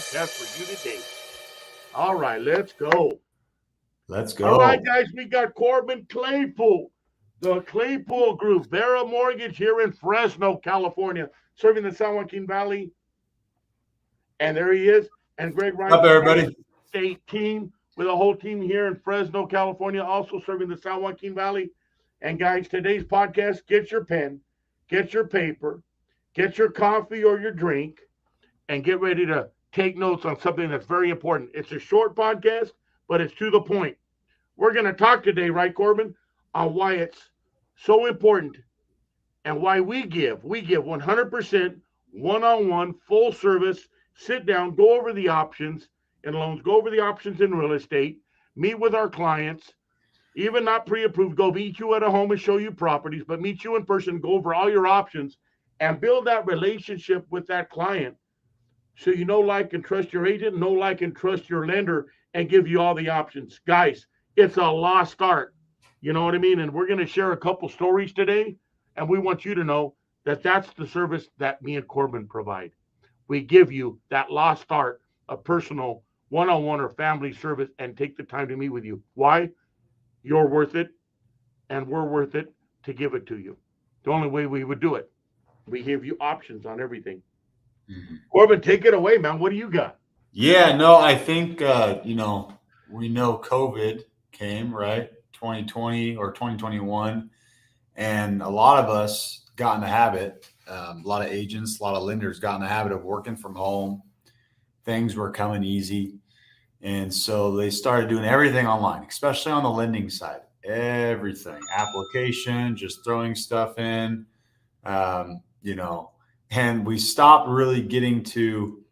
podcast for you today. All right, let's go. Let's All right, go. guys, we got Corbin Claypool, the Claypool Group, Vera Mortgage here in Fresno, California, serving the San Joaquin Valley. And there he is. And Greg What's Ryan, up, everybody? state team with a whole team here in Fresno, California, also serving the San Joaquin Valley. And guys, today's podcast, get your pen, get your paper, get your coffee or your drink, and get ready to take notes on something that's very important. It's a short podcast, but it's to the point. We're going to talk today, right, Corbin, on why it's so important and why we give 100% one-on-one full service, sit down, go over the options in loans, go over the options in real estate, meet with our clients, even not pre-approved, go meet you at a home and show you properties, but meet you in person, go over all your options and build that relationship with that client so you know, like, and trust your agent, know, like, and trust your lender, and give you all the options. Guys, it's a lost art. You know what I mean? And we're going to share a couple stories today, and we want you to know that that's the service that me and Corbin provide. We give you that lost art of personal one-on-one or family service and take the time to meet with you. Why? You're worth it, and we're worth it to give it to you. The only way we would do it. We give you options on everything. Corbin, take it away, man. What do you got? Yeah, no, I think, we know COVID came, right? 2020 or 2021. And a lot of us got in the habit, a lot of agents, a lot of lenders got in the habit of working from home. Things were coming easy. And so they started doing everything online, especially on the lending side. Everything, application, just throwing stuff in, and we stopped really getting to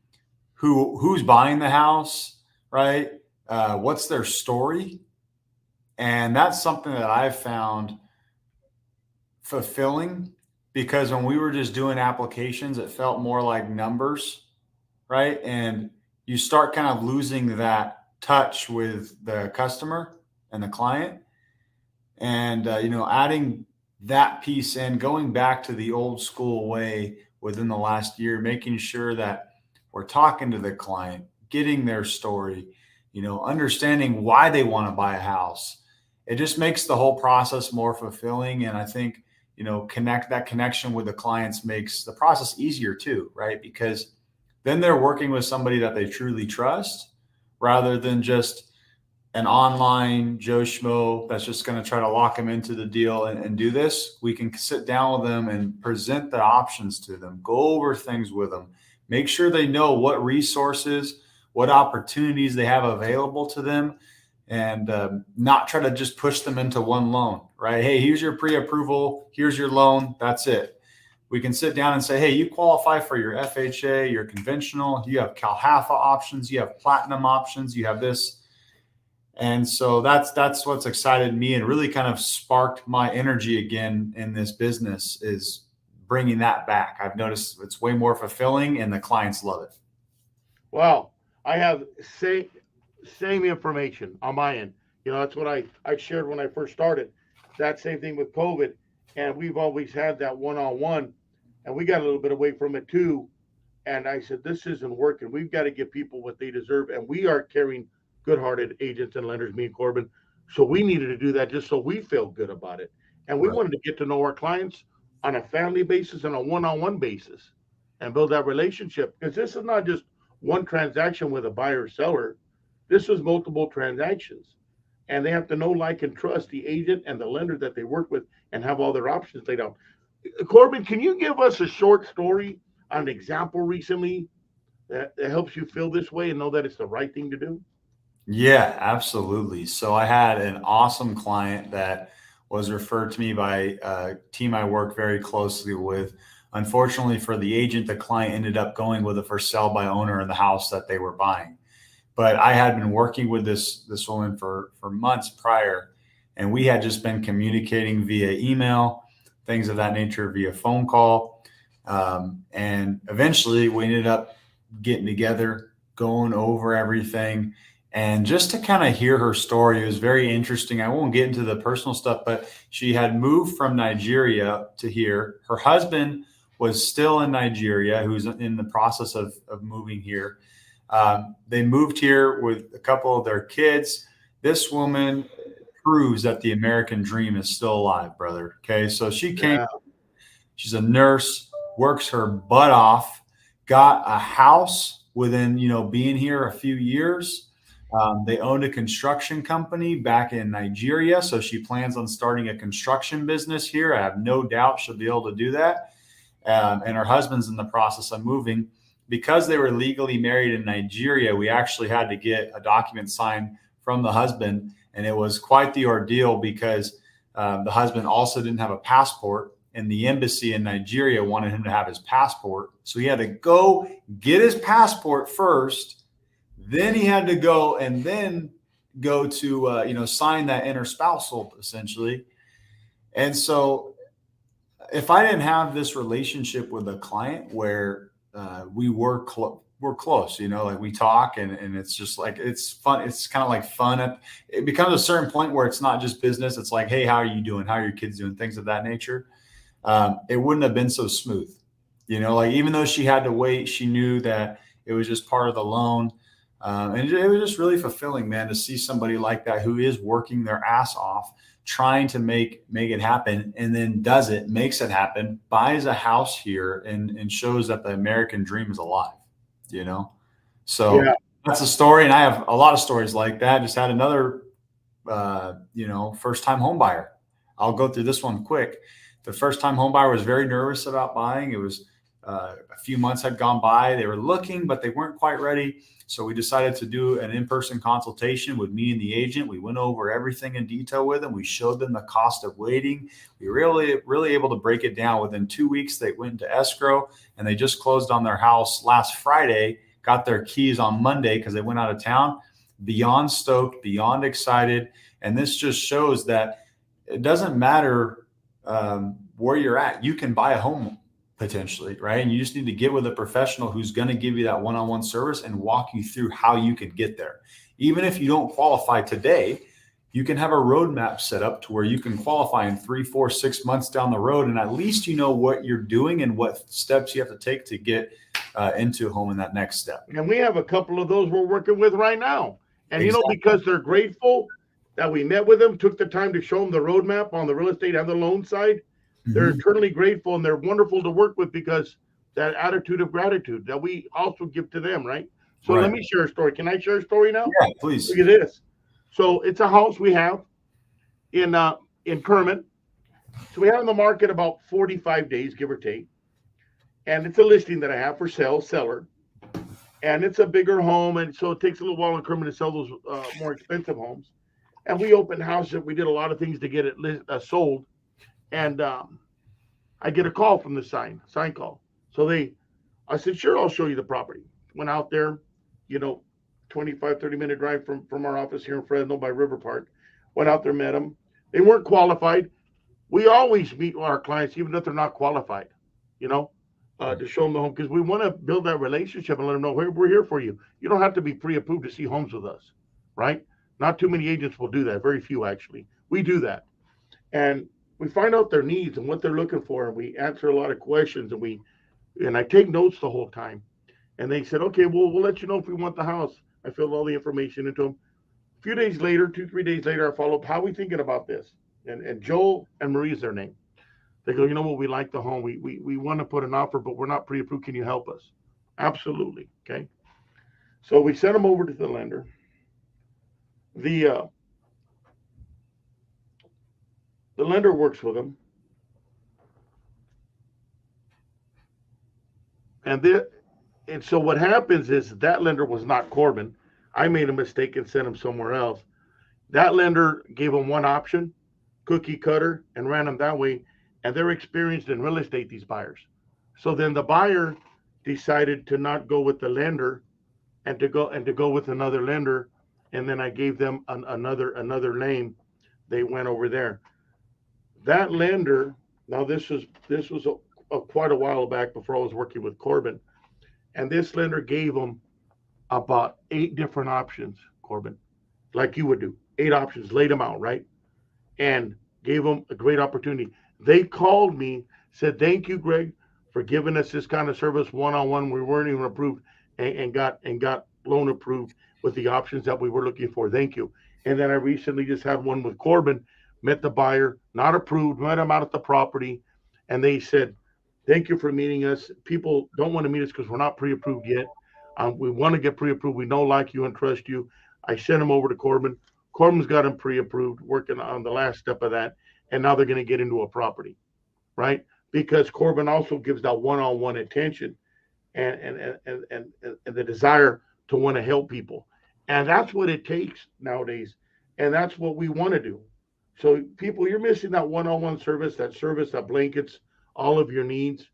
who's buying the house, right? What's their story? And that's something that I've found fulfilling, because when we were just doing applications, it felt more like numbers, right? And you start kind of losing that touch with the customer and the client. And, adding that piece in, going back to the old school way within the last year, making sure that we're talking to the client, getting their story, understanding why they want to buy a house. It just makes the whole process more fulfilling. And I think, that connection with the clients makes the process easier too, right? Because then they're working with somebody that they truly trust rather than just an online Joe Schmo that's just going to try to lock them into the deal and do this. We can sit down with them and present the options to them, go over things with them, make sure they know what resources, what opportunities they have available to them, and not try to just push them into one loan, right? Hey, here's your pre-approval, here's your loan, that's it. We can sit down and say, hey, you qualify for your FHA, your conventional, you have CalHAFA options, you have platinum options, you have this. And so that's what's excited me and really kind of sparked my energy again in this business, is bringing that back. I've noticed it's way more fulfilling and the clients love it. Well, I have same information on my end. That's what I shared when I first started. That same thing with COVID. And we've always had that one-on-one, and we got a little bit away from it too. And I said, this isn't working. We've got to give people what they deserve. And we are carrying good-hearted agents and lenders, me and Corbin. So we needed to do that just so we feel good about it. And we wanted to get to know our clients on a family basis and a one-on-one basis and build that relationship. Because this is not just one transaction with a buyer or seller. This is multiple transactions. And they have to know, like, and trust the agent and the lender that they work with and have all their options laid out. Corbin, can you give us a short story on an example recently that helps you feel this way and know that it's the right thing to do? Yeah, absolutely. So I had an awesome client that was referred to me by a team I work very closely with. Unfortunately for the agent, the client ended up going with a for sale by owner in the house that they were buying. But I had been working with this woman for months prior, and we had just been communicating via email, things of that nature, via phone call. And eventually we ended up getting together, going over everything. And just to kind of hear her story, it was very interesting. I won't get into the personal stuff, but she had moved from Nigeria to here. Her husband was still in Nigeria, who's in the process of moving here. They moved here with a couple of their kids. This woman proves that the American dream is still alive, brother. Okay. So she came, she's a nurse, works her butt off, got a house within, being here a few years. They owned a construction company back in Nigeria. So she plans on starting a construction business here. I have no doubt she'll be able to do that. And her husband's in the process of moving. Because they were legally married in Nigeria, we actually had to get a document signed from the husband. And it was quite the ordeal because the husband also didn't have a passport. And the embassy in Nigeria wanted him to have his passport. So he had to go get his passport first. Then he had to go and then go to, sign that interspousal essentially. And so if I didn't have this relationship with a client where we're close, like we talk and it's just like, it's fun. It's kind of like fun. It becomes a certain point where it's not just business. It's like, hey, how are you doing? How are your kids doing? Things of that nature. It wouldn't have been so smooth, like even though she had to wait, she knew that it was just part of the loan. And it was just really fulfilling, man, to see somebody like that who is working their ass off, trying to make it happen, and then does it, makes it happen, buys a house here and shows that the American dream is alive, So that's a story. And I have a lot of stories like that. Just had another, first time home buyer. I'll go through this one quick. The first time home buyer was very nervous about buying. It was a few months had gone by. They were looking, but they weren't quite ready. So we decided to do an in-person consultation with me and the agent. We went over everything in detail with them. We showed them the cost of waiting. We really able to break it down. Within 2 weeks, they went into escrow and they just closed on their house last Friday, got their keys on Monday because they went out of town. Beyond stoked, beyond excited. And this just shows that it doesn't matter where you're at. You can buy a home potentially, right? And you just need to get with a professional who's going to give you that one-on-one service and walk you through how you could get there. Even if you don't qualify today, you can have a roadmap set up to where you can qualify in 3, 4, 6 months down the road. And at least you know what you're doing and what steps you have to take to get into a home in that next step. And we have a couple of those we're working with right now. And, Exactly. because they're grateful that we met with them, took the time to show them the roadmap on the real estate and the loan side. They're eternally grateful and they're wonderful to work with because that attitude of gratitude that we also give to them, right? So Let me share a story. Can I share a story now? Yeah, please. Look at this. So it's a house we have in Kermit. So we have on the market about 45 days, give or take. And it's a listing that I have for sale, seller. And it's a bigger home. And so it takes a little while in Kermit to sell those more expensive homes. And we opened houses. We did a lot of things to get it sold. And I get a call from the sign call. So I said, sure, I'll show you the property. Went out there, 25, 30-minute drive from our office here in Fresno by River Park. Went out there, met them. They weren't qualified. We always meet our clients, even if they're not qualified, to show them the home because we want to build that relationship and let them know, hey, we're here for you. You don't have to be pre-approved to see homes with us, right? Not too many agents will do that. Very few, actually. We do that. And we find out their needs and what they're looking for, and we answer a lot of questions, and I take notes the whole time. And they said, okay, well, we'll let you know if we want the house. I filled all the information into them. A few days later, 2-3 days later, I follow up, how are we thinking about this? And Joel and Marie's their name. They go, we like the home. We want to put an offer, but we're not pre-approved. Can you help us? Absolutely. Okay. So we sent them over to the lender. The lender works with them. And so what happens is that lender was not Corbin. I made a mistake and sent him somewhere else. That lender gave them one option, cookie cutter, and ran them that way. And they're experienced in real estate, these buyers. So then the buyer decided to not go with the lender and to go with another lender. And then I gave them another name. They went over there. That lender, now this was quite a while back before I was working with Corbin, and this lender gave them about 8 different options, Corbin, like you would do, 8 options, laid them out, right? And gave them a great opportunity. They called me, said, thank you, Greg, for giving us this kind of service one-on-one. We weren't even approved and got loan approved with the options that we were looking for. Thank you. And then I recently just had one with Corbin, met the buyer, not approved, met him out at the property, and they said, thank you for meeting us. People don't want to meet us because we're not pre-approved yet. We want to get pre-approved. We know, like you, and trust you. I sent him over to Corbin. Corbin's got him pre-approved, working on the last step of that, and now they're going to get into a property, right? Because Corbin also gives that one-on-one attention and the desire to want to help people, and that's what it takes nowadays, and that's what we want to do. So, people, you're missing that one-on-one service that blankets all of your needs.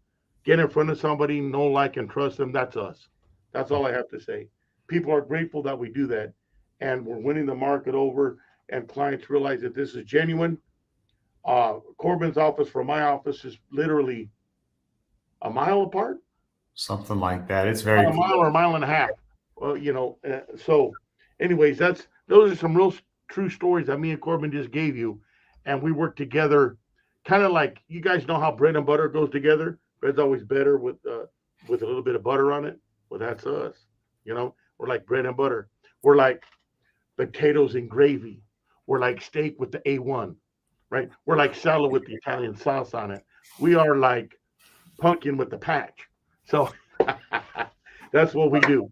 Get in front of somebody, know, like, and trust them. That's us. That's all I have to say. People are grateful that we do that, and we're winning the market over, and clients realize that this is genuine. Corbin's office from my office is literally a mile apart. Something like that. It's very a mile or a mile and a half. Well, so anyways, those are some real true stories that me and Corbin just gave you, and we work together, kind of like, you guys know how bread and butter goes together. Bread's always better with a little bit of butter on it. Well, that's us. We're like bread and butter. We're like potatoes and gravy. We're like steak with the A1, right? We're like salad with the Italian sauce on it. We are like pumpkin with the patch. So that's what we do.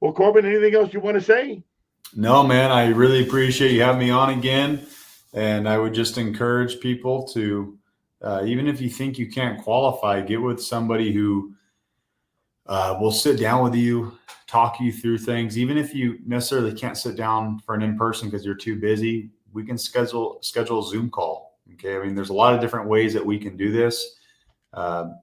Well, Corbin, anything else you want to say? No, man, I really appreciate you having me on again. And I would just encourage people to, even if you think you can't qualify, get with somebody who will sit down with you, talk you through things. Even if you necessarily can't sit down for an in-person because you're too busy, we can schedule a Zoom call. Okay. I mean, there's a lot of different ways that we can do this.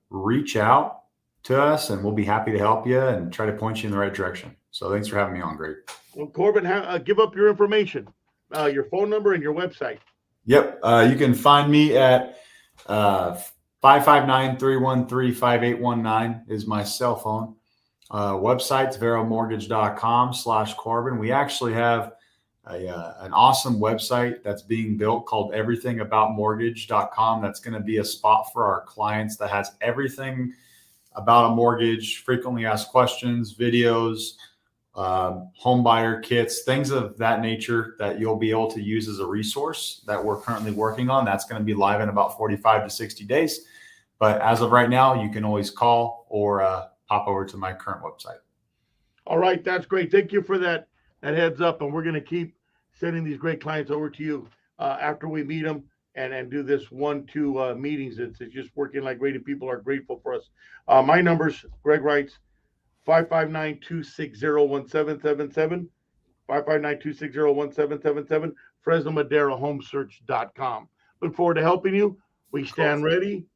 Reach out to us and we'll be happy to help you and try to point you in the right direction. So thanks for having me on, Greg. Well, Corbin, give up your information, your phone number and your website. Yep. You can find me at 559-313-5819 is my cell phone. Website's veromortgage.com/Corbin. We actually have an awesome website that's being built called everythingaboutmortgage.com. That's going to be a spot for our clients that has everything about a mortgage, frequently asked questions, videos, home buyer kits, things of that nature that you'll be able to use as a resource that we're currently working on. That's going to be live in about 45 to 60 days. But as of right now, you can always call or pop over to my current website. All right. That's great. Thank you for that heads up. And we're going to keep sending these great clients over to you after we meet them and do this 1-2 meetings. It's just working like great, and people are grateful for us. My numbers, Greg writes, 559-260-1777, 559-260-1777, FresnoMaderoHomesearch.com. Look forward to helping you. We stand ready.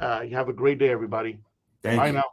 You have a great day, everybody. Bye now.